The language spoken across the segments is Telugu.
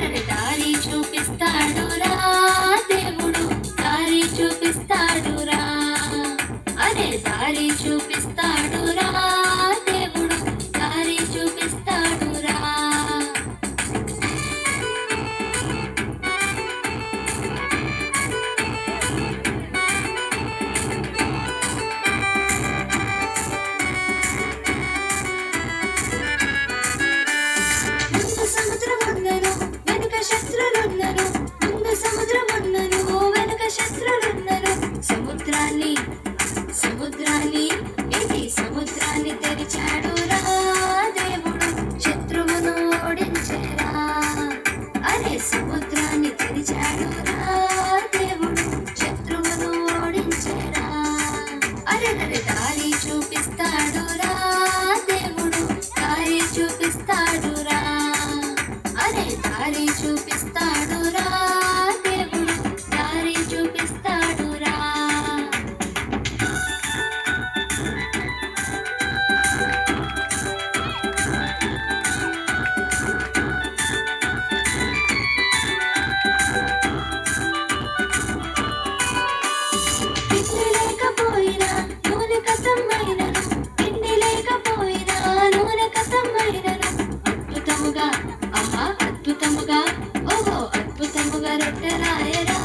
అరే దారి చూపిస్తాడురా దేవుడు, దారి చూపిస్తాడురా. అరే దారి చూపిస్తాడురా దేవుడు, దారి చూపిస్తాడురా. ముందు సముద్రమున్నను వెనుక శత్రులున్నను, ముందు సముద్రమున్నను వెనుక శత్రులున్నను. సముద్రాన్ని సముద్రాన్ని తెరిచాడురా దేవుడు, శత్రువును ఓడించెరా. అరే సముద్రాన్ని తెరిచాడురా దేవుడు, శత్రువును ఓడించెరా. అరే దారి చూపిస్తాడురా దేవుడు, దారి చూపిస్తాడురా. అరే దారి చూపిస్తాడురా దేవుడు, దారి చూపిస్తాడురా. పిండి లేకపోయినా నూనె కసమైనను, పిండి లేకపోయినా నూనె కసమైనను. అద్భుతముగా అద్భుతముగా ఓహో అద్భుతముగా రొట్టెలాయరా,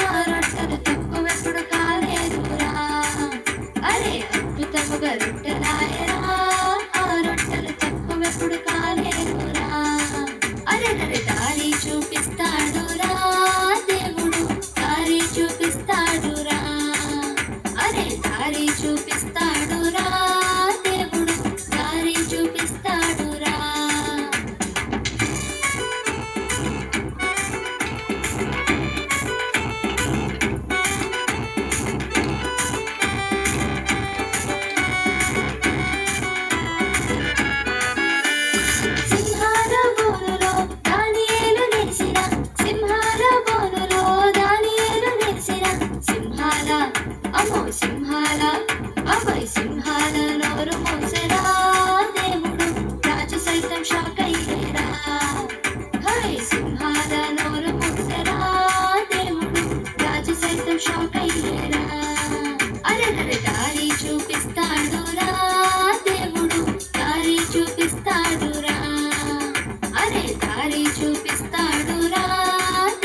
ఆ రొట్టెలు తక్కువెప్పుడు కాలేదురా. అరే అద్భుతముగా రొట్టెలాయరా, ఆ రొట్టెలు తక్కువెప్పుడు కాలేదురా. అరే దారి చూపిస్తాడురా దేవుడు, దారి చూపిస్తాడురా. అరే దారి చూపిస్తాడురా దేవుడు, దారి చూపిస్తాడురా. సింహాల బోనులో దానియేలు నిలిసిన, సింహాల బోనులో దానియేలు నిలిసిన. సింహాల సింహాల నోరు మూసెరా దేవుడు, రాజు సైతం షాక్ అయ్యేరా. హై సింహాల నోరు మూసెరా దేవుడు, రాజు సైతం షాక్ అయ్యేరా. అరే దారి చూపిస్తాడురా దేవుడు, దారి చూపిస్తాడురా. అరే దారి చూపిస్తాడురా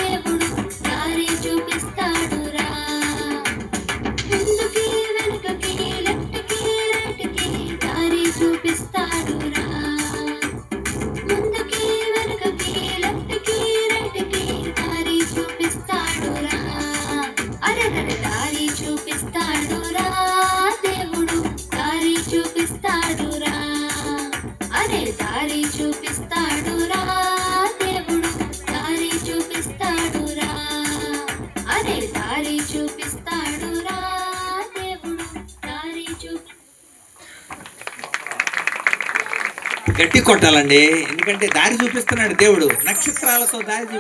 దేవుడు, దారి చూపిస్తాడురా. ముందుకి వెనుకకి లెఫ్ట్కి రైట్కి దారి చూపిస్తాడురా. ముందుకి వెనుకకి లెఫ్ట్కి రైట్కి దారి చూపిస్తాడురా. అరే దారి చూపిస్తాడురా దేవుడు, దారి చూపిస్తాడురా. అరే దారి చూపిస్తాడురా దేవుడు, దారి చూపిస్తాడురా. అరే దారి చూపిస్తాడురా దేవుడు, దారి గట్టి కొట్టాలండి, ఎందుకంటే దారి చూపిస్తున్నాడు దేవుడు, నక్షత్రాలతో దారి